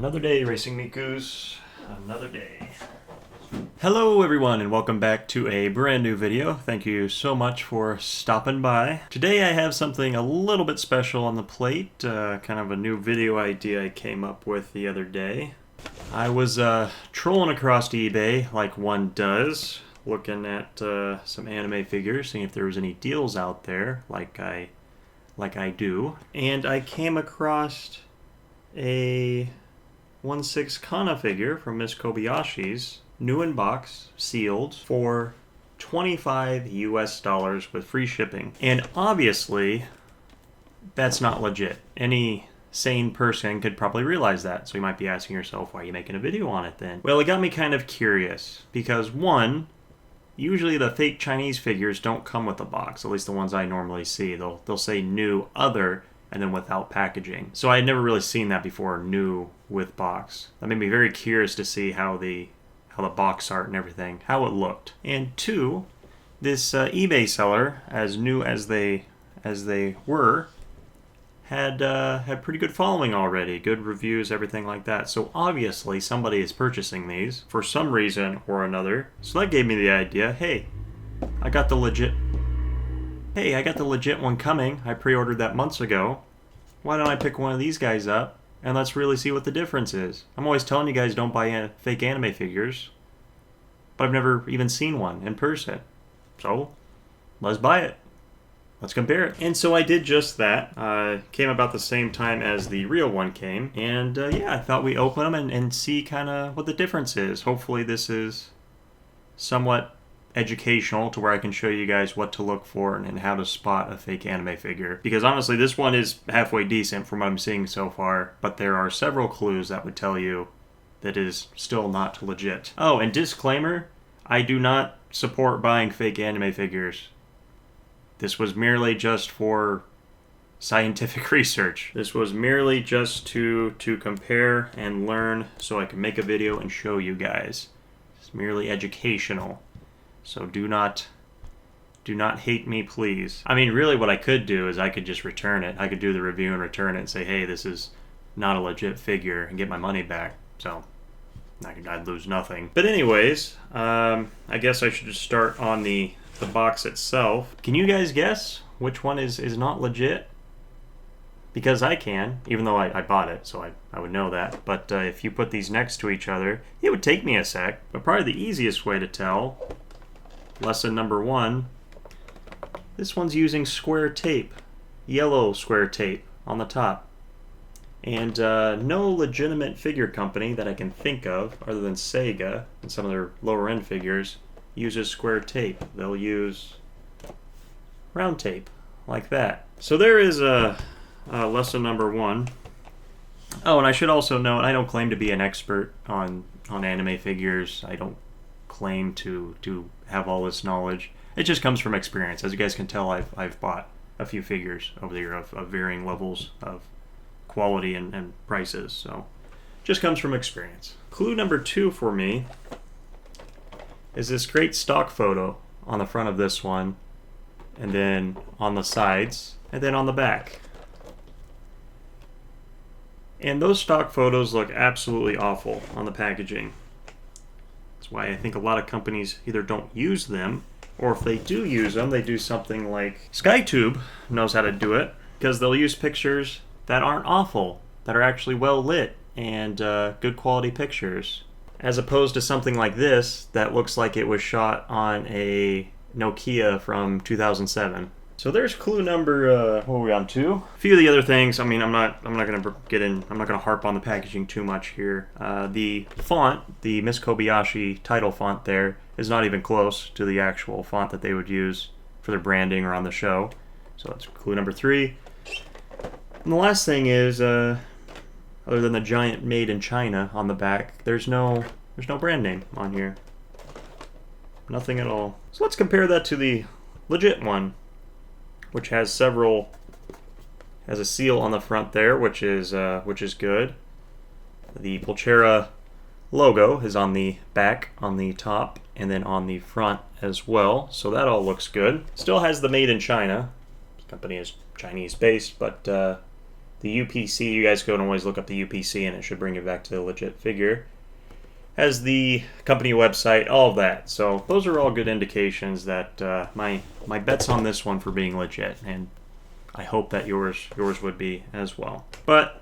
Another day, Racing Mikus. Another day. Hello everyone and welcome back to a brand new video. Thank you so much for stopping by. Today I have something a little bit special on the plate. Kind of a new video idea I came up with the other day. I was trolling across eBay like one does, looking at some anime figures, seeing if there was any deals out there like I do. And I came across a 1/6 Kana figure from Miss Kobayashi's, new in box, sealed, for $25 US with free shipping. And obviously, that's not legit. Any sane person could probably realize that. So you might be asking yourself, why are you making a video on it then? Well, it got me kind of curious because one, usually the fake Chinese figures don't come with a box, at least the ones I normally see. They'll say new, other, and then without packaging. So I had never really seen that before, new with box. That made me very curious to see how the box art and everything, how it looked. And two, this eBay seller, as new as they were, had pretty good following already, good reviews, everything like that. So obviously somebody is purchasing these for some reason or another. So that gave me the idea, hey, I got the legit one coming. I pre-ordered that months ago. Why don't I pick one of these guys up and let's really see what the difference is? I'm always telling you guys don't buy fake anime figures, but I've never even seen one in person. So let's buy it. Let's compare it. And so I did just that. Came about the same time as the real one came. And yeah, I thought we'd open them and see kind of what the difference is. Hopefully this is somewhat educational to where I can show you guys what to look for and how to spot a fake anime figure. Because honestly, this one is halfway decent from what I'm seeing so far, but there are several clues that would tell you that it is still not legit. Oh, and disclaimer, I do not support buying fake anime figures. This was merely just for scientific research. This was merely just to compare and learn so I can make a video and show you guys. It's merely educational. So do not hate me, please. I mean, really what I could do is I could just return it. I could do the review and return it and say, hey, this is not a legit figure and get my money back. So I'd lose nothing. But anyways, I guess I should just start on the box itself. Can you guys guess which one is not legit? Because I can, even though I bought it, so I would know that. But if you put these next to each other, it would take me a sec. But probably the easiest way to tell, lesson number one, this one's using square tape, yellow square tape on the top. And no legitimate figure company that I can think of, other than Sega and some of their lower end figures, uses square tape. They'll use round tape, like that. So there is lesson number one. Oh, and I should also note, I don't claim to be an expert on anime figures. I don't claim to have all this knowledge. It just comes from experience. As you guys can tell, I've bought a few figures over the year of varying levels of quality and prices. So just comes from experience. Clue number two for me is this great stock photo on the front of this one, and then on the sides, and then on the back. And those stock photos look absolutely awful on the packaging. That's why I think a lot of companies either don't use them, or if they do use them, they do something like SkyTube knows how to do it, because they'll use pictures that aren't awful, that are actually well lit and good quality pictures, as opposed to something like this that looks like it was shot on a Nokia from 2007. So there's clue number, what are we on, 2? A few of the other things, I mean, I'm not gonna harp on the packaging too much here. The font, the Miss Kobayashi title font there, is not even close to the actual font that they would use for their branding or on the show. So that's clue number 3. And the last thing is, other than the giant made in China on the back, there's no brand name on here. Nothing at all. So let's compare that to the legit one, which has a seal on the front there, which is good. The Pulchera logo is on the back, on the top, and then on the front as well. So that all looks good. Still has the made in China. This company is Chinese based, but The UPC, you guys can always look up the UPC and it should bring you back to the legit figure. Has the company website, all of that. So those are all good indications that my bet's on this one for being legit, and I hope that yours would be as well. But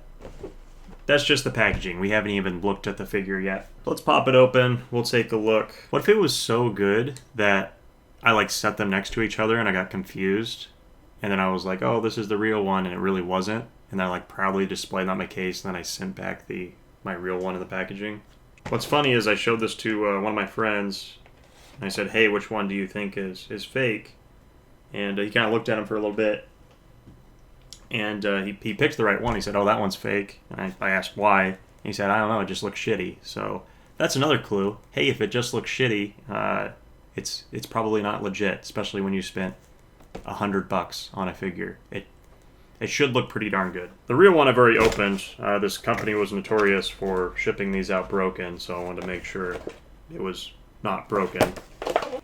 that's just the packaging. We haven't even looked at the figure yet. Let's pop it open. We'll take a look. What if it was so good that I like set them next to each other and I got confused, and then I was like, oh, this is the real one, and it really wasn't, and then I like proudly displayed that on my case, and then I sent back my real one in the packaging. What's funny is I showed this to one of my friends, and I said, hey, which one do you think is fake? And he kind of looked at him for a little bit, and he picked the right one. He said, oh, that one's fake. And I asked why, and he said, I don't know, it just looks shitty. So that's another clue. Hey, if it just looks shitty, it's probably not legit, especially when you spent $100 on a figure. It should look pretty darn good. The real one I've already opened. This company was notorious for shipping these out broken, so I wanted to make sure it was not broken.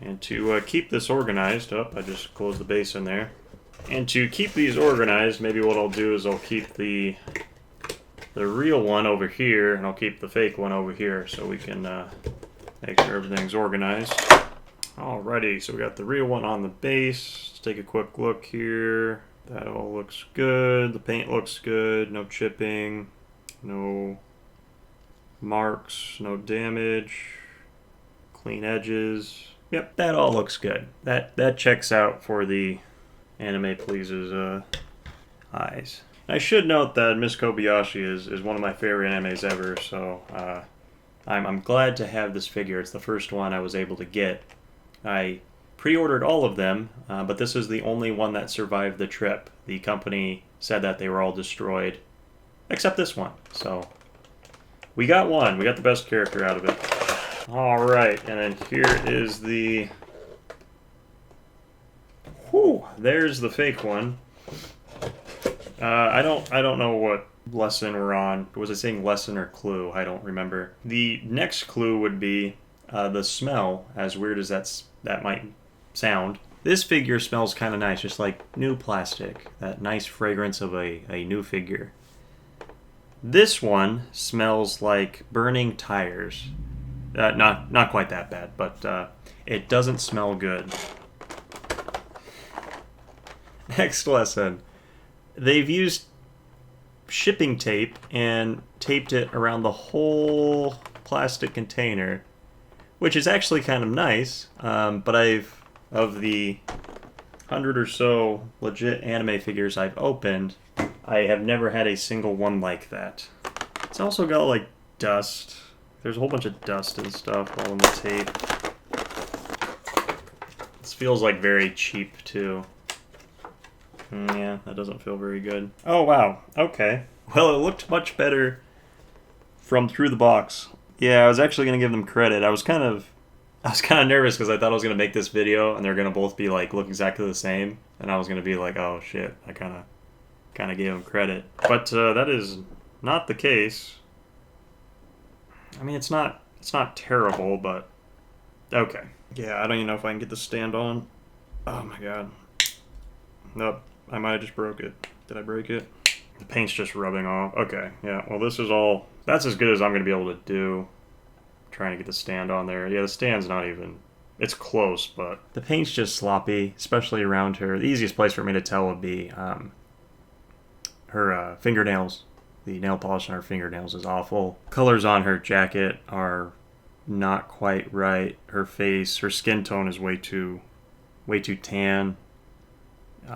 And to keep this organized, I just closed the base in there. And to keep these organized, maybe what I'll do is I'll keep the real one over here, and I'll keep the fake one over here, so we can make sure everything's organized. Alrighty, so we got the real one on the base. Let's take a quick look here. That all looks good. The paint looks good. No chipping. No marks. No damage. Clean edges. Yep, that all looks good. That checks out for the Anime Please's eyes. I should note that Miss Kobayashi is one of my favorite animes ever, so I'm glad to have this figure. It's the first one I was able to get. I pre-ordered all of them, but this is the only one that survived the trip. The company said that they were all destroyed, except this one. So we got one. We got the best character out of it. All right, and then here is the... Whew, there's the fake one. I don't know what lesson we're on. Was I saying lesson or clue? I don't remember. The next clue would be the smell, as weird as that might sound. This figure smells kind of nice, just like new plastic. That nice fragrance of a new figure. This one smells like burning tires. Not quite that bad, but it doesn't smell good. Next lesson. They've used shipping tape and taped it around the whole plastic container, which is actually kind of nice, but of the 100 or so legit anime figures I've opened, I have never had a single one like that. It's also got like dust. There's a whole bunch of dust and stuff all in the tape. This feels like very cheap too. Yeah, that doesn't feel very good. Oh wow, okay. Well, it looked much better from through the box. Yeah, I was actually going to give them credit. I was kind of nervous because I thought I was going to make this video and they're going to both be like, look exactly the same. And I was going to be like, oh shit, I kind of gave them credit. But that is not the case. I mean, it's not terrible, but okay. Yeah, I don't even know if I can get the stand on. Oh my god. Nope, I might have just broke it. Did I break it? The paint's just rubbing off. Okay, yeah, well this is all... That's as good as I'm going to be able to do. Trying to get the stand on there. Yeah, the stand's not even... It's close, but... The paint's just sloppy, especially around her. The easiest place for me to tell would be her fingernails. The nail polish on her fingernails is awful. Colors on her jacket are not quite right. Her face, her skin tone is way too tan.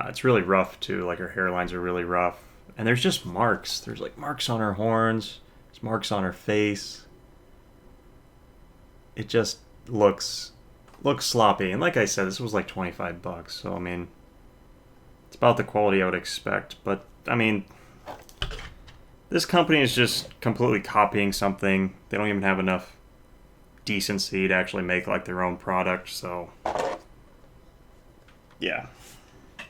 It's really rough too, like her hairlines are really rough. And there's just marks. There's like marks on her horns. There's marks on her face. It just looks sloppy. And like I said, this was like $25. So I mean, it's about the quality I would expect. But I mean, this company is just completely copying something. They don't even have enough decency to actually make like their own product. So yeah.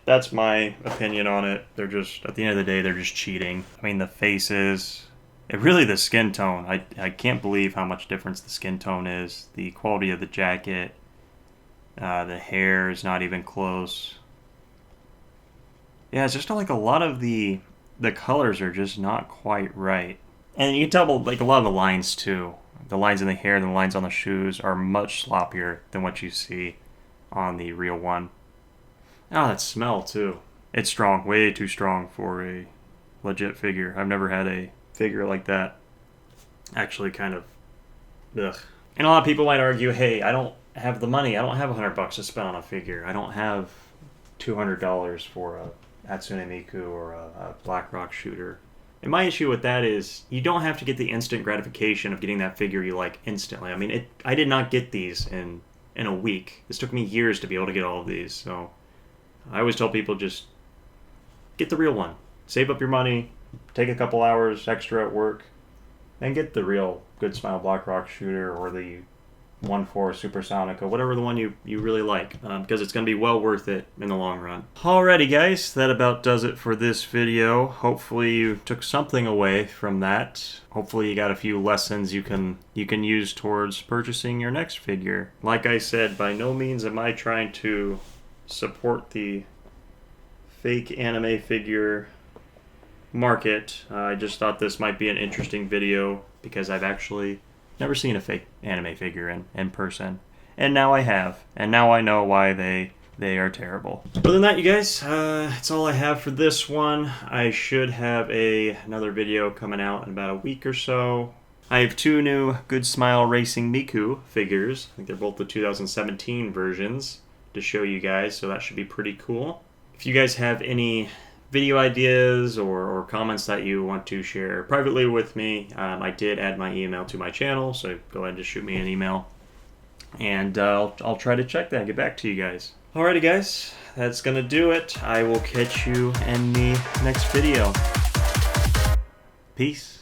That's my opinion on it. They're just, at the end of the day, they're just cheating. I mean, the faces, really the skin tone. I can't believe how much difference the skin tone is. The quality of the jacket, the hair is not even close. Yeah, it's just like a lot of the the colors are just not quite right. And you can tell, like, a lot of the lines too. The lines in the hair and the lines on the shoes are much sloppier than what you see on the real one. Oh, that smell too. It's strong, way too strong for a legit figure. I've never had a figure like that. Actually, kind of, ugh. And a lot of people might argue, hey, I don't have the money. I don't have $100 to spend on a figure. I don't have $200 for a Hatsune Miku or a Black Rock shooter. And my issue with that is you don't have to get the instant gratification of getting that figure you like instantly. I mean, I did not get these in a week. This took me years to be able to get all of these. So I always tell people, just get the real one. Save up your money, take a couple hours extra at work, and get the real Good Smile Black Rock shooter or the 1-4 Supersonica, whatever the one you really like, because it's going to be well worth it in the long run. Alrighty guys, that about does it for this video. Hopefully you took something away from that. Hopefully you got a few lessons you can use towards purchasing your next figure. Like I said, by no means am I trying to support the fake anime figure market. I just thought this might be an interesting video because I've actually never seen a fake anime figure in person. And now I have. And now I know why they are terrible. Other than that, you guys, that's all I have for this one. I should have another video coming out in about a week or so. I have 2 new Good Smile Racing Miku figures. I think they're both the 2017 versions to show you guys, so that should be pretty cool. If you guys have any video ideas or comments that you want to share privately with me, I did add my email to my channel, so go ahead and just shoot me an email, and I'll try to check that and get back to you guys. Alrighty guys, that's gonna do it. I will catch you in the next video. Peace.